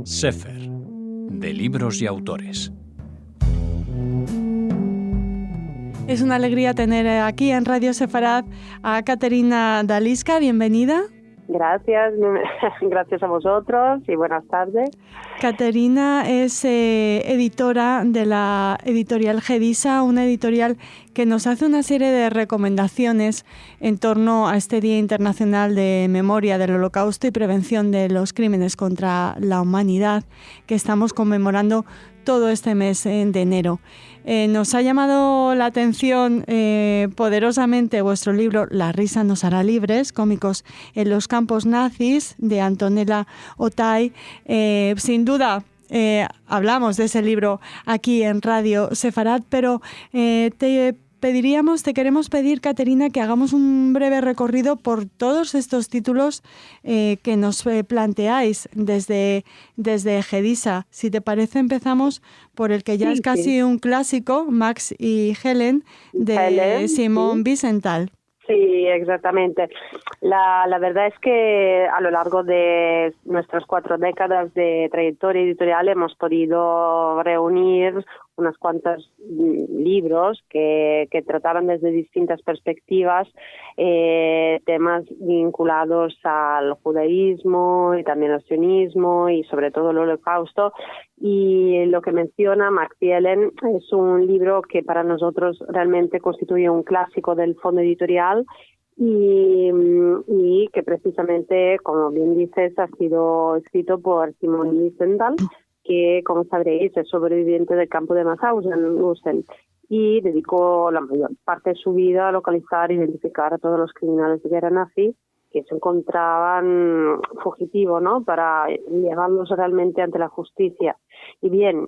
Sefer, de libros y autores. Es una alegría tener aquí en Radio Sefarad a Caterina Daliska. Bienvenida. Gracias, gracias a vosotros y buenas tardes. Caterina es editora de la editorial Gedisa, una editorial que nos hace una serie de recomendaciones en torno a este Día Internacional de Memoria del Holocausto y Prevención de los Crímenes contra la Humanidad, que estamos conmemorando todo este mes de enero. Nos ha llamado la atención poderosamente vuestro libro La risa nos hará libres, cómicos en los campos nazis, de Antonella Otay. Sin duda, hablamos de ese libro aquí en Radio Sefarad, pero te queremos pedir, Caterina, que hagamos un breve recorrido por todos estos títulos que nos planteáis desde Gedisa. Si te parece, empezamos por el que ya es casi un clásico, Max y Helen, de Simón Wiesenthal. Sí, exactamente. La verdad es que a lo largo de nuestras 4 décadas de trayectoria editorial hemos podido reunir unas cuantas libros que trataban desde distintas perspectivas temas vinculados al judaísmo y también al sionismo y sobre todo el holocausto. Y lo que menciona Max y Helen es un libro que para nosotros realmente constituye un clásico del fondo editorial y que precisamente, como bien dices, ha sido escrito por Simón Wiesenthal, que, como sabréis, es sobreviviente del campo de Mauthausen y dedicó la mayor parte de su vida a localizar e identificar a todos los criminales de guerra nazi que se encontraban fugitivos, ¿no?, para llevarlos realmente ante la justicia. Y bien,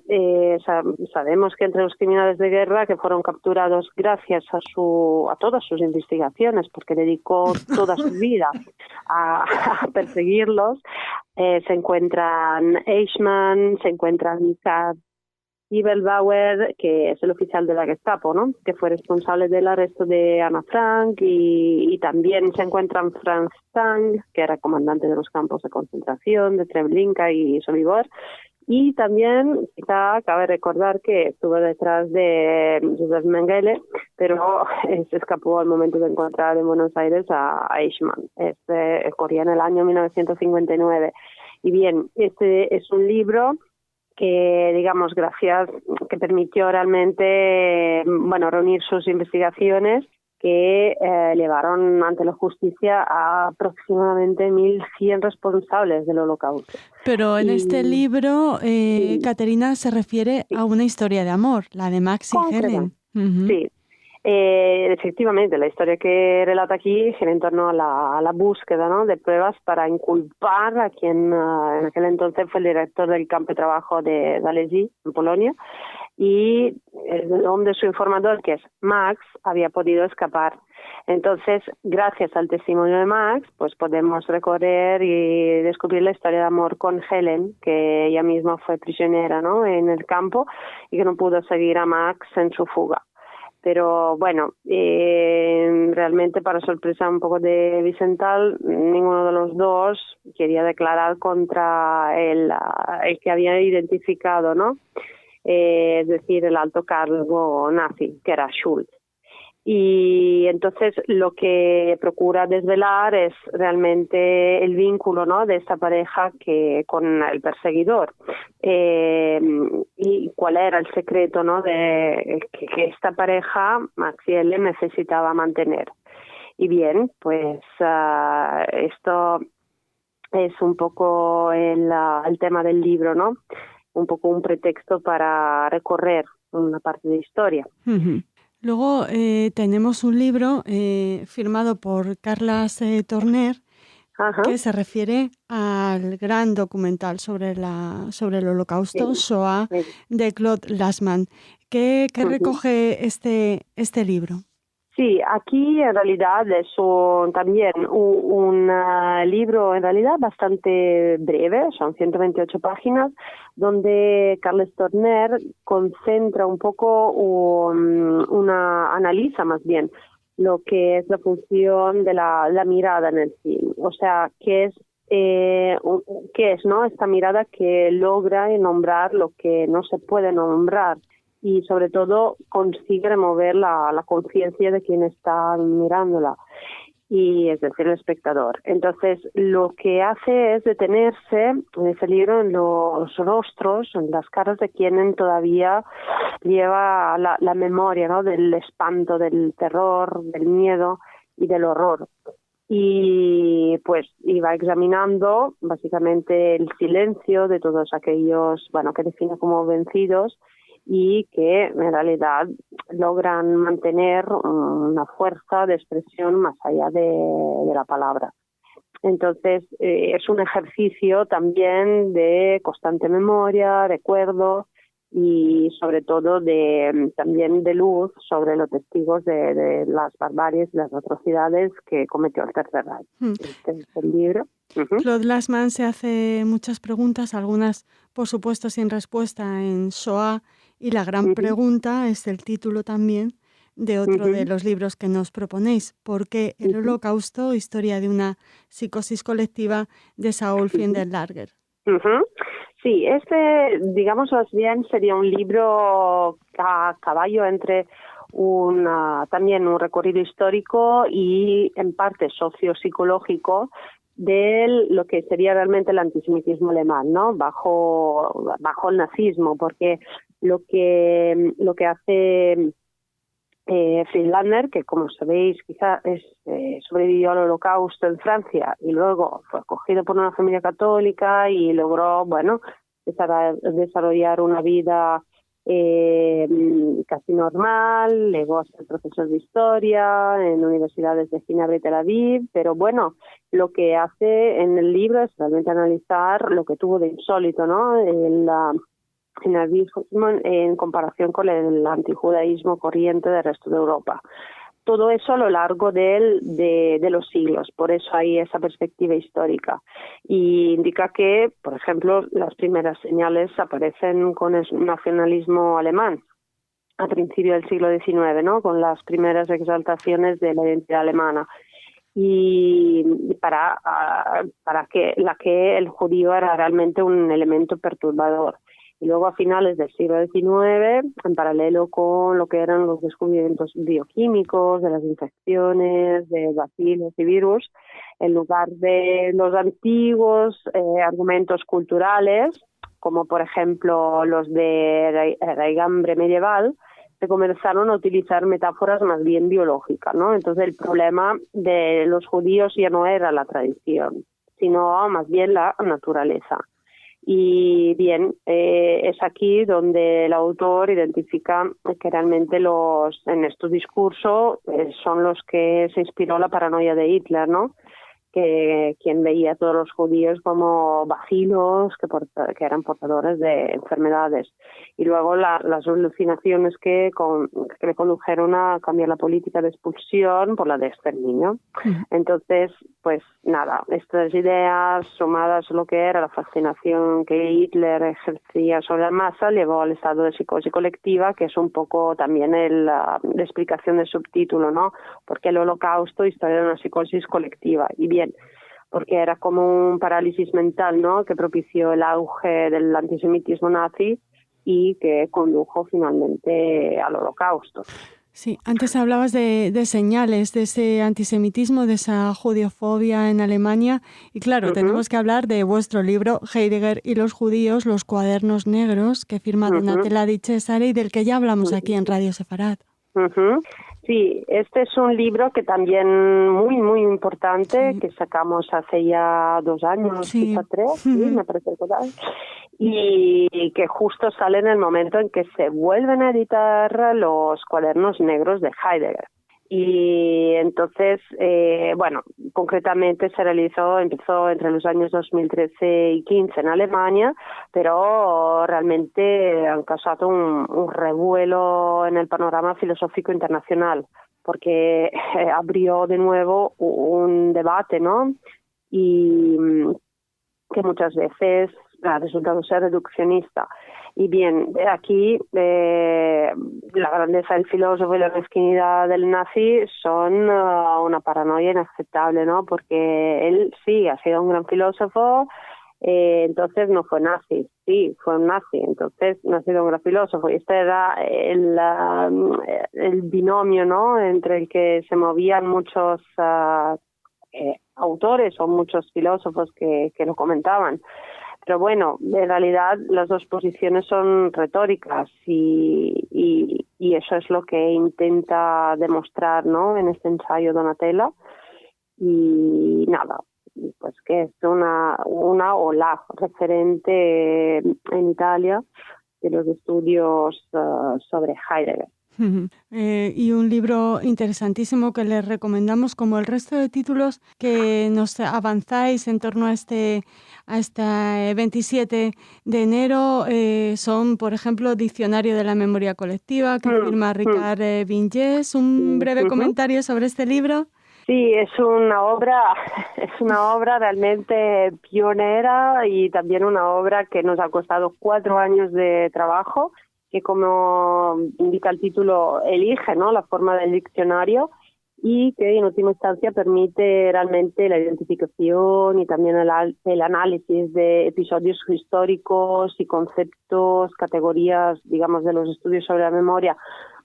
sabemos que entre los criminales de guerra que fueron capturados gracias a todas sus investigaciones, porque dedicó toda su vida a perseguirlos, se encuentran Eichmann, se encuentran Richard Eberlauer, que es el oficial de la Gestapo, ¿no?, que fue responsable del arresto de Anna Frank, y también se encuentran Franz Stang, que era comandante de los campos de concentración de Treblinka y Sobibor, y también quizá cabe recordar que estuvo detrás de Josef Mengele, pero se escapó al momento de encontrar en Buenos Aires a Eichmann. Corría en el año 1959. Y bien, este es un libro que, digamos, que permitió realmente, reunir sus investigaciones que llevaron ante la justicia a aproximadamente 1.100 responsables del Holocausto. Pero en este libro, Caterina se refiere a una historia de amor, la de Max y Helen. Uh-huh. Sí. Efectivamente, la historia que relata aquí gira en torno a la búsqueda, ¿no?, de pruebas para inculpar a quien en aquel entonces fue el director del campo de trabajo de Zależy, en Polonia, y donde su informador, que es Max, había podido escapar. Entonces, gracias al testimonio de Max, pues podemos recorrer y descubrir la historia de amor con Helen, que ella misma fue prisionera, ¿no?, en el campo y que no pudo seguir a Max en su fuga. Pero bueno, realmente, para sorpresa un poco de Wiesenthal, ninguno de los dos quería declarar contra el que había identificado, ¿no? Es decir, el alto cargo nazi, que era Schulz. Y entonces lo que procura desvelar es realmente el vínculo, ¿no?, de esta pareja con el perseguidor, y cuál era el secreto, ¿no?, de que esta pareja, Max y Helen, necesitaba mantener. Y bien, pues esto es un poco el tema del libro, ¿no?, un poco un pretexto para recorrer una parte de historia. Uh-huh. Luego tenemos un libro firmado por Carlas Torner, ajá, que se refiere al gran documental sobre el Holocausto, sí, Shoah, sí, de Claude Lanzmann. ¿Qué recoge este libro? Sí, aquí en realidad es también un libro en realidad bastante breve, son 128 páginas, donde Carles Torner concentra un poco, analiza más bien lo que es la función de la mirada en el cine, o sea, qué es qué es, ¿no? Esta mirada que logra nombrar lo que no se puede nombrar y sobre todo consigue remover la conciencia de quien está mirándola, y es decir, el espectador. Entonces, lo que hace es detenerse en ese libro en los rostros, en las caras de quien todavía lleva la memoria, ¿no? Del espanto, del terror, del miedo y del horror. Y pues iba examinando básicamente el silencio de todos aquellos, bueno, que define como vencidos, y que en realidad logran mantener una fuerza de expresión más allá de la palabra. Entonces, es un ejercicio también de constante memoria, recuerdo y sobre todo también de luz sobre los testigos de las barbaries y las atrocidades que cometió el Tercer Reich. Este es el libro. Claude Lanzmann se hace muchas preguntas, algunas por supuesto sin respuesta, en Shoah, y la gran pregunta es el título también de otro de los libros que nos proponéis: ¿por qué el Holocausto? Historia de una psicosis colectiva, de Saul Finderlager. Sí, digamos más bien, sería un libro a caballo entre también un recorrido histórico y en parte sociopsicológico de lo que sería realmente el antisemitismo alemán, ¿no? Bajo el nazismo, porque lo que hace Friedlander, que como sabéis quizá sobrevivió al Holocausto en Francia y luego fue acogido por una familia católica y logró, bueno, desarrollar una vida casi normal, llegó a ser profesor de historia en universidades de Ginebra y Tel Aviv, pero bueno, lo que hace en el libro es realmente analizar lo que tuvo de insólito, ¿no? El nazismo en comparación con el antijudaísmo corriente del resto de Europa. Todo eso a lo largo de los siglos, por eso hay esa perspectiva histórica. Y indica que, por ejemplo, las primeras señales aparecen con el nacionalismo alemán a principios del siglo XIX, ¿no? Con las primeras exaltaciones de la identidad alemana. Y para que el judío era realmente un elemento perturbador. Y luego a finales del siglo XIX, en paralelo con lo que eran los descubrimientos bioquímicos, de las infecciones, de bacilos y virus, en lugar de los antiguos argumentos culturales, como por ejemplo los de raigambre medieval, se comenzaron a utilizar metáforas más bien biológicas, ¿no? Entonces el problema de los judíos ya no era la tradición, sino más bien la naturaleza. Y bien, es aquí donde el autor identifica que realmente en estos discursos son los que se inspiró la paranoia de Hitler, ¿no? Que quien veía a todos los judíos como bacilos que eran portadores de enfermedades, y luego las alucinaciones que le condujeron a cambiar la política de expulsión por la de exterminio. Entonces, pues nada, estas ideas sumadas a lo que era la fascinación que Hitler ejercía sobre la masa llevó al estado de psicosis colectiva, que es un poco también la explicación del subtítulo, ¿no? Porque el Holocausto, historia de una psicosis colectiva. Y bien, porque era como un parálisis mental, ¿no? Que propició el auge del antisemitismo nazi y que condujo finalmente al Holocausto. Sí, antes hablabas de señales de ese antisemitismo, de esa judiofobia en Alemania, y claro, tenemos que hablar de vuestro libro Heidegger y los judíos, los cuadernos negros, que firma Donatella Di Cesare y del que ya hablamos aquí en Radio Sefarad. Sí, este es un libro que también muy, muy importante, que sacamos hace ya 2 años, quizá 3, me parece total, y que justo sale en el momento en que se vuelven a editar los cuadernos negros de Heidegger. Y entonces, bueno, concretamente empezó entre los años 2013 y 15 en Alemania, pero realmente han causado un revuelo en el panorama filosófico internacional, porque abrió de nuevo un debate, ¿no? Y que muchas veces ha resultado ser reduccionista. Y bien, aquí la grandeza del filósofo y la mezquindad del nazi son una paranoia inaceptable, ¿no? Porque él sí ha sido un gran filósofo, entonces no fue nazi, sí, fue un nazi, entonces no ha sido un gran filósofo. Y este era el binomio, ¿no?, entre el que se movían muchos autores o muchos filósofos que lo comentaban. Pero bueno, en realidad las dos posiciones son retóricas y eso es lo que intenta demostrar, ¿no?, en este ensayo Donatella. Y nada, pues que es una o la referente en Italia de los estudios sobre Heidegger. Y un libro interesantísimo que les recomendamos, como el resto de títulos que nos avanzáis en torno a este 27 de enero, son, por ejemplo, Diccionario de la Memoria Colectiva, que firma Ricard Vinyes. Un breve comentario sobre este libro. Sí, es una obra realmente pionera y también una obra que nos ha costado 4 años de trabajo, que, como indica el título, elige, ¿no?, la forma del diccionario y que en última instancia permite realmente la identificación y también el análisis de episodios históricos y conceptos, categorías, digamos, de los estudios sobre la memoria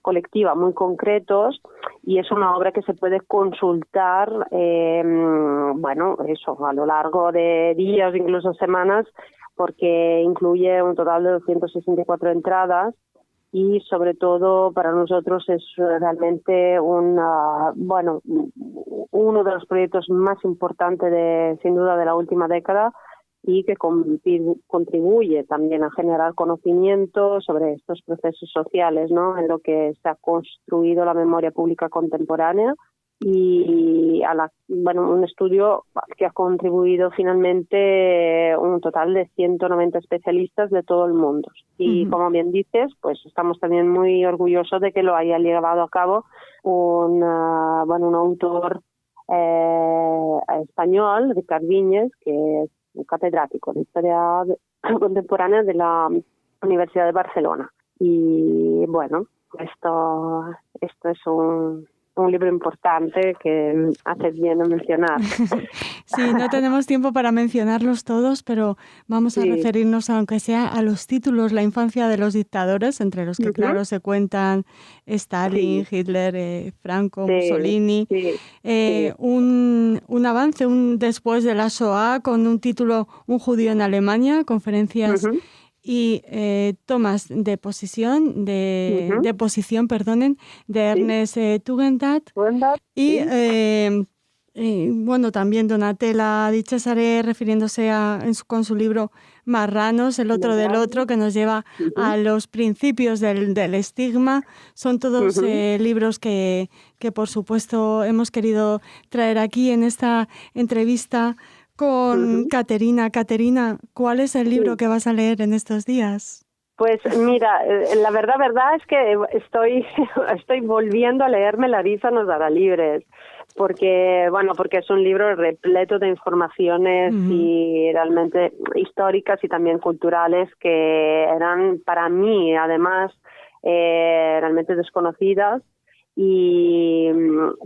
colectiva muy concretos, y es una obra que se puede consultar a lo largo de días, incluso semanas, porque incluye un total de 264 entradas y sobre todo para nosotros es realmente uno de los proyectos más importantes sin duda de la última década, y que contribuye también a generar conocimiento sobre estos procesos sociales, ¿no?, en lo que se ha construido la memoria pública contemporánea, y un estudio que ha contribuido finalmente un total de 190 especialistas de todo el mundo. Y como bien dices, pues estamos también muy orgullosos de que lo haya llevado a cabo un autor español, Ricard Vinyes, que es un catedrático de Historia Contemporánea de la Universidad de Barcelona. Y bueno, esto es un libro importante que haces bien de mencionar. Sí, no tenemos tiempo para mencionarlos todos, pero vamos a referirnos, aunque sea a los títulos: La infancia de los dictadores, entre los que, claro, se cuentan Stalin, Hitler, Franco, Mussolini. Un avance, un después de la Shoah, con un título: Un judío en Alemania, conferencias y tomas de posición, de posición, de Ernest Tugendhat. Y también Donatella Di Cesare, refiriéndose con su libro Marranos, el otro del otro, que nos lleva a los principios del estigma. Son todos libros que por supuesto hemos querido traer aquí en esta entrevista con Caterina. Caterina, ¿cuál es el libro que vas a leer en estos días? Pues mira, la verdad es que estoy volviendo a leerme Larisa nos dará libres, porque es un libro repleto de informaciones y realmente históricas y también culturales que eran para mí además realmente desconocidas.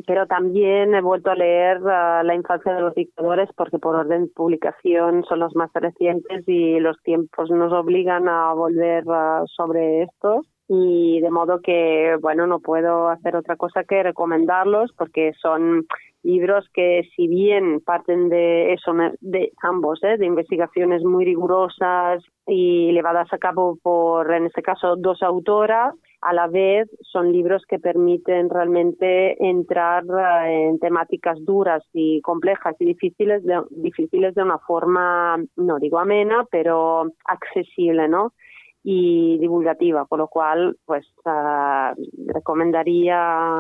Pero también he vuelto a leer La infancia de los dictadores, porque por orden de publicación son los más recientes y los tiempos nos obligan a volver sobre estos, y de modo que no puedo hacer otra cosa que recomendarlos, porque son libros que, si bien parten de eso, de ambos, de investigaciones muy rigurosas y llevadas a cabo por, en este caso, 2 autoras, a la vez son libros que permiten realmente entrar en temáticas duras y complejas y difíciles de una forma, no digo amena, pero accesible, ¿no?, y divulgativa, con lo cual recomendaría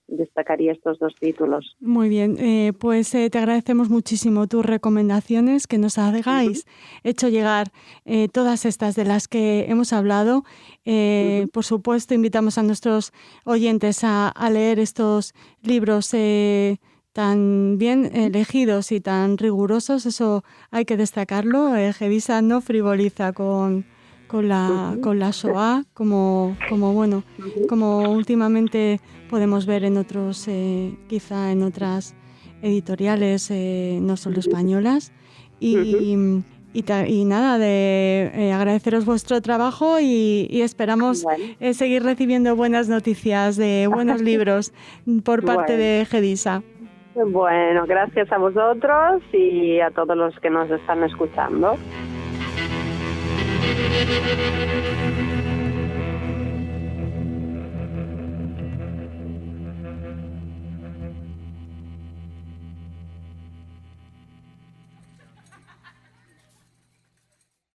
destacaría estos 2 títulos. Muy bien, te agradecemos muchísimo tus recomendaciones, que nos hagáis hecho llegar todas estas de las que hemos hablado. Por supuesto, invitamos a nuestros oyentes a leer estos libros tan bien elegidos y tan rigurosos, eso hay que destacarlo. Gedisa no frivoliza con la Shoah, como últimamente podemos ver en otros, quizá en otras editoriales, no solo españolas. Y nada, de agradeceros vuestro trabajo y esperamos seguir recibiendo buenas noticias de buenos libros por parte de Gedisa. Bueno, gracias a vosotros y a todos los que nos están escuchando.